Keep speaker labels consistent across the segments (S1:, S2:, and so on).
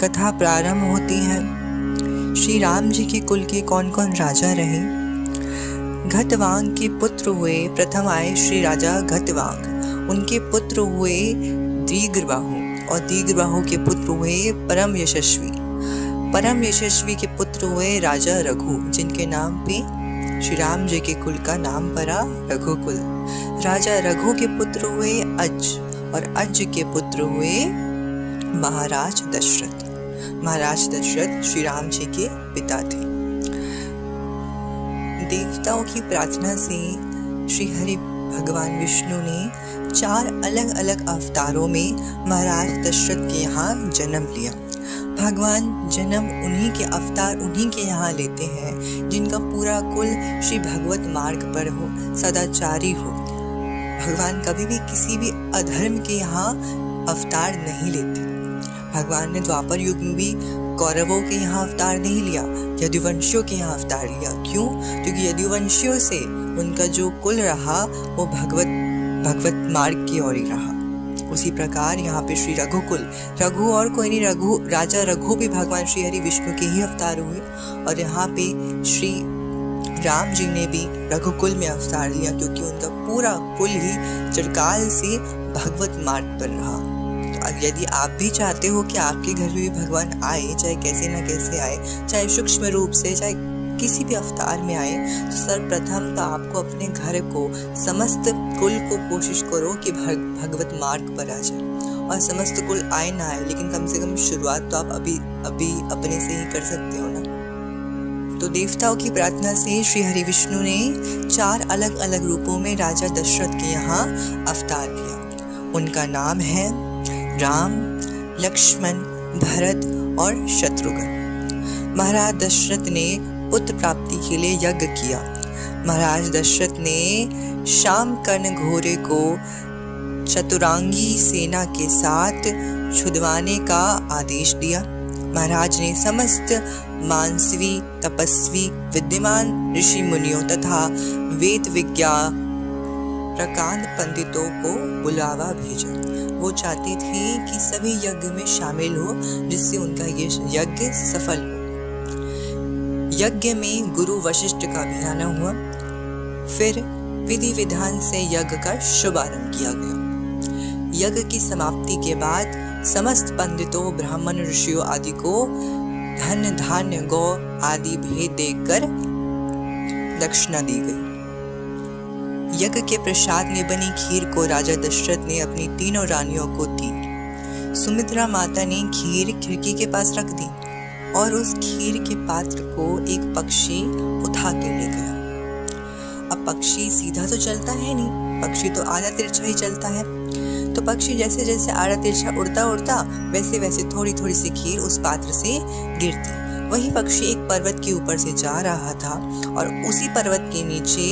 S1: कथा प्रारंभ होती है। श्री राम जी के कुल के कौन कौन राजा रहे। घतवांग के पुत्र हुए, प्रथम आए श्री राजा घतवांग। उनके पुत्र हुए दीर्घबाहु और दीर्घबाहु के पुत्र हुए परम यशस्वी। परम यशस्वी के पुत्र हुए राजा रघु, जिनके नाम पे श्री राम जी के कुल का नाम पड़ा रघुकुल। राजा रघु के पुत्र हुए अज और अज के पुत्र हुए महाराज दशरथ। महाराज दशरथ श्री राम जी के पिता थे। देवताओं की प्रार्थना से श्री हरि भगवान विष्णु ने 4 अलग अलग अवतारों में महाराज दशरथ के यहाँ जन्म लिया। भगवान जन्म उन्हीं के अवतार उन्हीं के यहाँ लेते हैं जिनका पूरा कुल श्री भगवत मार्ग पर हो, सदाचारी हो। भगवान कभी भी किसी भी अधर्म के यहाँ अवतार नहीं लेते। भगवान ने द्वापर युग में भी कौरवों के यहाँ अवतार नहीं लिया, यदुवंशियों के यहाँ अवतार लिया। क्यों? क्योंकि यदुवंशियों से उनका जो कुल रहा वो भगवत मार्ग की ओर ही रहा। उसी प्रकार यहाँ पे श्री रघुकुल, रघु और कोई नहीं, राजा रघु भी भगवान श्री हरि विष्णु के ही अवतार हुए। और यहाँ पे श्री राम जी ने भी रघुकुल में अवतार लिया, क्योंकि उनका पूरा कुल ही चिरकाल से भगवत मार्ग पर रहा। तो यदि आप भी चाहते हो कि आपके घर में भी भगवान आए, चाहे कैसे ना कैसे आए, चाहे सूक्ष्म रूप से, चाहे किसी भी अवतार में आए, तो सर्वप्रथम तो आपको अपने घर को, समस्त कुल को कोशिश करो कि भगवत मार्ग पर आ जाए। और समस्त कुल आए ना आए, लेकिन कम से कम शुरुआत तो आप अभी अपने से ही कर सकते हो ना। तो देवताओं की प्रार्थना से श्री हरि विष्णु ने 4 अलग अलग रूपों में राजा दशरथ के यहाँ अवतार लिया। उनका नाम है राम, लक्ष्मण, भरत और शत्रुघ्न। महाराज दशरथ ने पुत्र प्राप्ति के लिए यज्ञ किया। महाराज दशरथ ने शामकर्ण घोड़े को चतुरांगी सेना के साथ छुड़वाने का आदेश दिया। महाराज ने समस्त मानसवी, तपस्वी, विद्यमान ऋषि मुनियों तथा वेद विज्ञा प्रकांड पंडितों को बुलावा भेजा। वो चाहते थे कि सभी यज्ञ में शामिल हो, जिससे उनका ये यज्ञ सफल हो। यज्ञ में गुरु वशिष्ठ का भी आना हुआ। फिर विधि विधान से यज्ञ का शुभारंभ किया गया। यज्ञ की समाप्ति के बाद समस्त पंडितों, ब्राह्मण, ऋषियों आदि को धन, धान्य, गौ आदि भेंट देकर दक्षिणा दी गई। यज्ञ के प्रसाद में बनी खीर को राजा दशरथ ने अपनी 3 रानियों को दी। सुमित्रा माता ने खीर खिड़की के पास रख दी और उस खीर के पात्र को एक पक्षी उठा के ले गया। अब पक्षी सीधा तो चलता है नहीं, पक्षी तो आधा तिरछा ही चलता है। तो पक्षी जैसे जैसे आधा तिरछा उड़ता उड़ता वैसे वैसे थोड़ी थोड़ी सी खीर उस पात्र से गिरती। वही पक्षी एक पर्वत के ऊपर से जा रहा था और उसी पर्वत के नीचे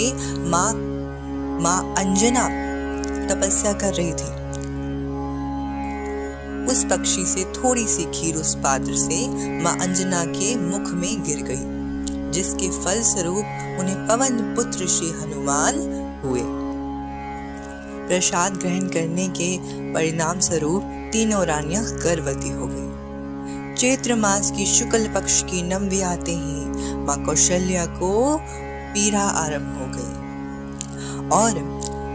S1: माँ अंजना तपस्या कर रही थी। उस पक्षी से थोड़ी सी खीर उस पात्र से माँ अंजना के मुख में गिर गई, जिसके फल स्वरूप उन्हें पवन पुत्र श्री हनुमान हुए। प्रसाद ग्रहण करने के परिणाम स्वरूप 3 रानियां गर्भवती हो गई। चैत्र मास की शुक्ल पक्ष की नवमी आते ही माँ कौशल्या को पीड़ा आरंभ हो गई और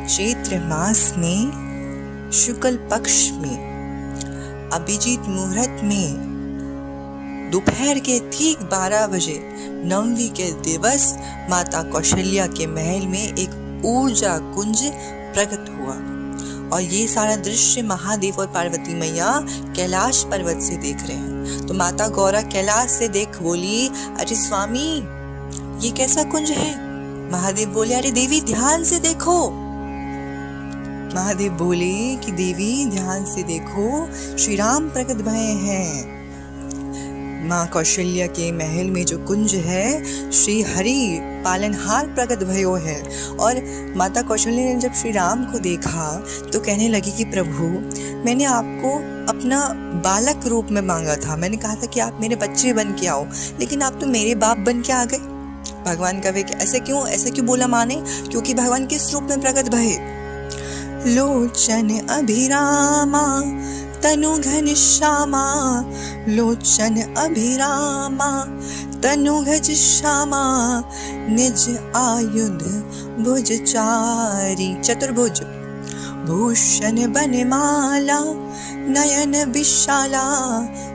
S1: चैत्र मास में शुक्ल पक्ष में अभिजीत मुहूर्त में दोपहर के ठीक 12 बजे नवमी के दिवस माता कौशल्या के महल में एक ऊर्जा कुंज प्रकट हुआ। और ये सारा दृश्य महादेव और पार्वती मैया कैलाश पर्वत से देख रहे हैं। तो माता गौरा कैलाश से देख बोली, अरे स्वामी ये कैसा कुंज है? महादेव बोले, अरे देवी ध्यान से देखो। महादेव बोले कि देवी ध्यान से देखो, श्री राम प्रकट भये हैं। माँ कौशल्या के महल में जो कुंज है, श्री हरि पालनहार प्रकट भयो है। और माता कौशल्या ने जब श्री राम को देखा तो कहने लगी कि प्रभु, मैंने आपको अपना बालक रूप में मांगा था। मैंने कहा था कि आप मेरे बच्चे बन के आओ, लेकिन आप तो मेरे बाप बन के आ गए। भगवान कहे कि ऐसे क्यों बोला माने? क्योंकि भगवान किस रूप में प्रकट भये? लोचन अभिरामा तनु घनश्यामा लोचन अभिरामा तनुगज श्यामा निज आयुध भुजचारी चतुर्भुज भूषण बनमाला नयन विशाला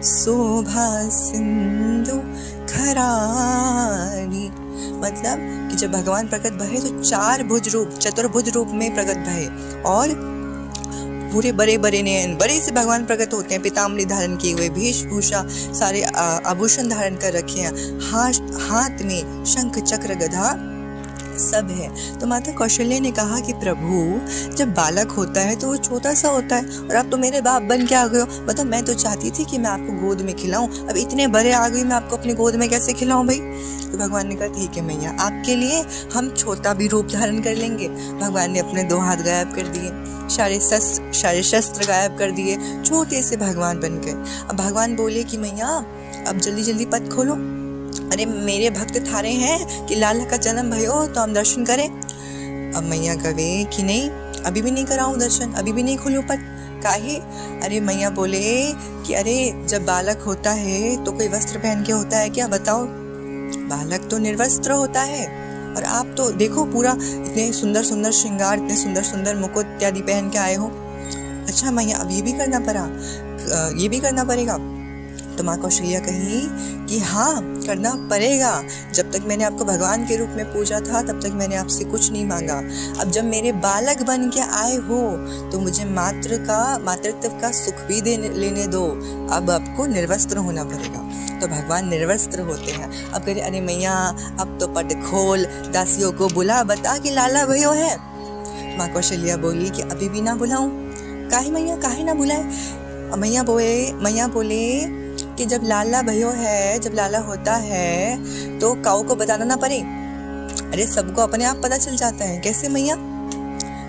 S1: शोभा सिंधु खरारी। मतलब कि जब भगवान प्रकट भये तो चार भुज रूप चतुर्भुज रूप में प्रकट भये और पूरे बड़े बड़े नयन बड़े से भगवान प्रकट होते हैं। पीताम्बरी धारण किए हुए, वेशभूषा सारे आभूषण धारण कर रखे हैं, हाथ में शंख चक्र गदा सब है। तो माता कौशल्या ने कहा कि प्रभु जब बालक होता है तो वो छोटा सा होता है और आप तो मेरे बाप बन के आ गए हो। मतलब मैं तो चाहती थी कि मैं आपको गोद में खिलाऊं, अब इतने बड़े आ गई, मैं आपको अपनी गोद में कैसे खिलाऊं भाई। तो भगवान ने कहा ठीक है मैया, आपके लिए हम छोटा भी रूप धारण कर लेंगे। भगवान ने अपने 2 हाथ गायब कर दिए, सारे शस्त्र गायब कर दिए, छोटे से भगवान बन गए। अब भगवान बोले कि मैया अब जल्दी जल्दी पट खोलो, अरे मेरे भक्त थारे हैं कि लाला का जन्म भयो तो हम दर्शन करें। अब मैया कहे कि नहीं, अभी भी नहीं कराऊं दर्शन, अभी भी नहीं खोलूं पट। काहे? अरे मैया बोले कि अरे जब बालक होता है तो कोई वस्त्र पहन के होता है क्या, बताओ? बालक तो निर्वस्त्र होता है और आप तो देखो पूरा इतने सुंदर सुंदर श्रृंगार, इतने सुंदर सुंदर मुकुट इत्यादि पहन के आए हो। अच्छा मैया अब ये भी करना पड़ेगा। तो माँ कौशल्या कही कि हाँ करना पड़ेगा, जब तक मैंने आपको भगवान के रूप में पूजा था तब तक मैंने आपसे कुछ नहीं मांगा। अब जब मेरे बालक बन के आए हो तो मुझे मातृत्व का सुख भी लेने दो। अब आपको निर्वस्त्र होना पड़ेगा। तो भगवान निर्वस्त्र होते हैं। अब कह रहे अरे मैया अब तो पट खोल, दासियों को बुला, बता कि लाला भयो है। माँ कौशल्या बोली कि अभी भी ना बुलाऊं? काहे मैया, काहे ना बुलाए? मैया बोले कि जब लाला भयो है, जब लाला होता है तो काऊ को बताना ना पड़े। अरे सबको अपने आप पता चल जाता है। कैसे मैया?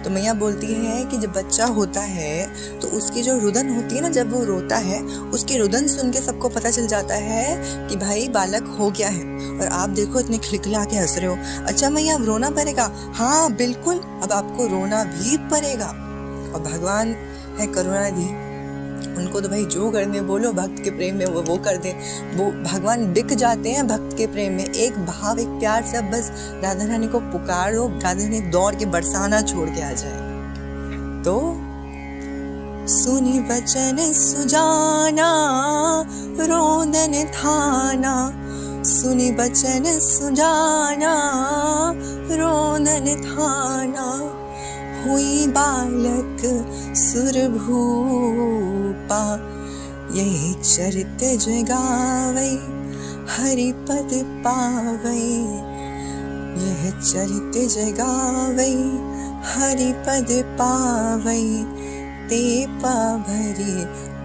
S1: तो मैया बोलती है कि जब बच्चा होता है तो उसकी जो रुदन होती है ना, जब वो रोता है उसकी रुदन सुन के सबको पता चल जाता है कि भाई बालक हो गया है। और आप देखो इतने खिलखिला के हंस रहे हो। अच्छा मैया अब रोना पड़ेगा? हाँ बिल्कुल, अब आपको रोना भी पड़ेगा। और भगवान है करुणानिधि, उनको तो भाई जो करने बोलो भक्त के प्रेम में वो कर दे। वो भगवान बिक जाते हैं भक्त के प्रेम में। एक भाव, एक प्यार से बस राधा रानी को पुकार दो, राधा रानी दौड़ के बरसाना छोड़ के आ जाए। तो सुनी वचन सुजाना रोदन थाना, सुनी वचन सुजाना रोदन थाना, हुई बालक सुरभूपा, यही चरित जगावै हरिपद पावै, यह चरित जगावै हरिपद पावै, ते पाभरी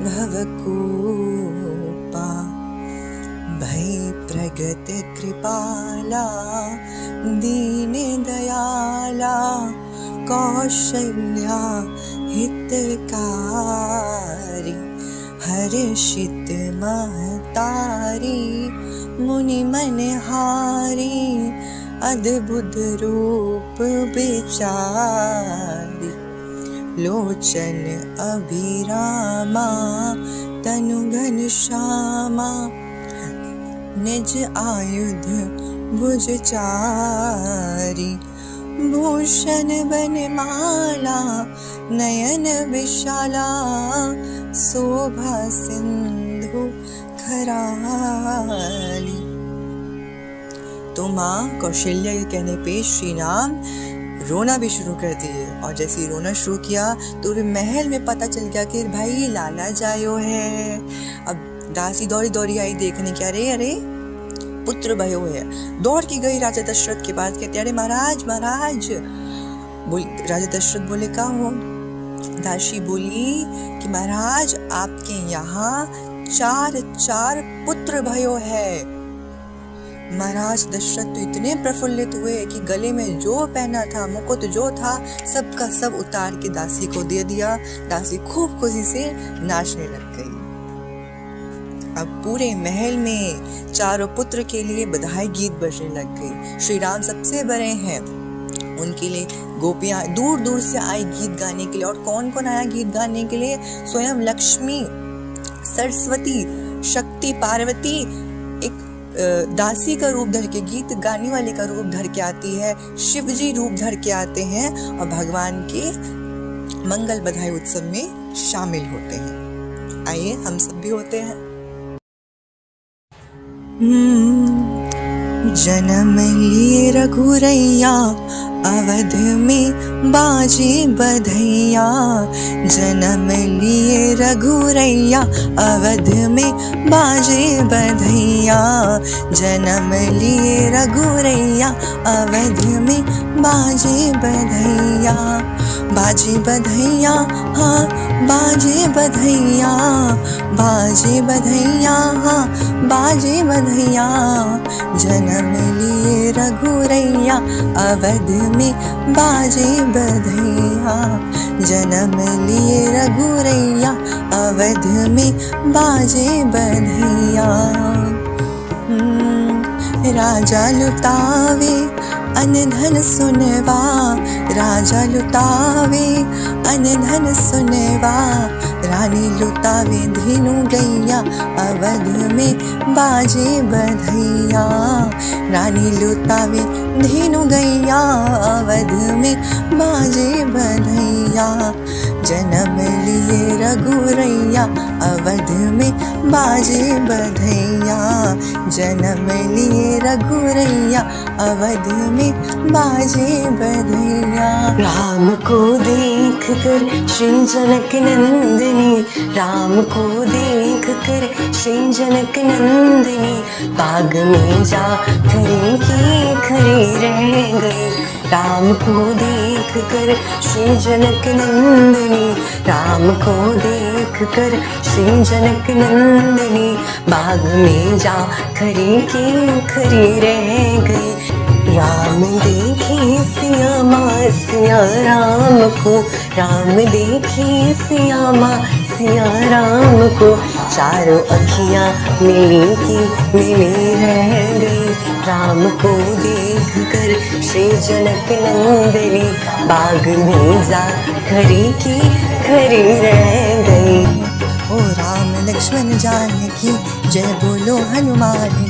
S1: भवकूपा, भय प्रगत कृपाला दीन दयाला, कौशल्या हितकारी, हर्षित महतारी, मुनि मनहारी, अद्भुत रूप विचारी, लोचन अभिरामा तनु घनश्यामा, निज आयुध भुजचारी, भूषण बनमाला नयन विशाला, शोभा सिंधु खराली। तो माँ कौशल्या के कहने पे श्री राम रोना भी शुरू कर दिए। और जैसे ही रोना शुरू किया तो महल में पता चल गया कि भाई लाला जायो है। अब दासी दौड़ी दौड़ी आई देखने के, अरे पुत्र भयो है। दौड़ के गई राजा दशरथ के पास, कहते अरे महाराज राजा दशरथ बोले का हो? दासी बोली कि महाराज आपके यहाँ 4 पुत्र भयो है। महाराज दशरथ तो इतने प्रफुल्लित हुए कि गले में जो पहना था, मुकुट जो था, सबका सब उतार के दासी को दे दिया। दासी खूब खुशी से नाचने लग गई। अब पूरे महल में 4 पुत्र के लिए बधाई गीत बजने लग गई। श्री राम सबसे बड़े हैं, उनके लिए गोपियां दूर दूर से आई गीत गाने के लिए। और कौन कौन आया गीत गाने के लिए? स्वयं लक्ष्मी, सरस्वती, शक्ति पार्वती एक दासी का रूप धर के, गीत गाने वाले का रूप धर के आती है, शिव जी रूप धर के आते हैं और भगवान के मंगल बधाई उत्सव में शामिल होते हैं। आइए हम सब भी होते हैं। जन्म लिए रघुरैया अवध में बाजे बधैया, जन्म लिए रघुरैया अवध में बाजे बधैया, जन्म लिए रघुरैया अवध में बाजे बधैया, बाजे बधैया हाँ बाजे बधैया, बाजे बधैया हाँ बाजे बधैया, जन्म लिए रघुरैया अवध में बाजे बधैया, जन्म लिए रघुरैया अवध में बाजे बधैया। राजा लुटावे अनधन सुनवा, राजा लुटावे अनधन सुनवा, रानी लुटावे धीनु गैया अवध में बाजे बधैया, रानी लुटावे धीनु गैया अवध में बाजे बधैया, जन्म लिए रघुरैया अवध में बाजे बधैया, जन्म लिए रघुरैया अवध में बाजे बधैया।
S2: राम को देख कर श्री जनक नंदिनी, राम को देख कर श्री जनक नंदिनी, बाग में जा खरी की खरी रह गई, राम को देख कर श्री जनक नंदिनी, राम को देख कर श्री जनक नंदिनी, बाग में जा खरी की खरी रह गई, राम देखे सिया माँ सिया राम को, राम देखे सिया माँ सिया राम को, चारों अखियाँ मिली की मिली रह गई, राम को देख कर श्री जनक नंदिनी, बाग में जा खरी की खरी रह गई।
S1: ओ राम लक्ष्मण जानकी जय बोलो हनुमान।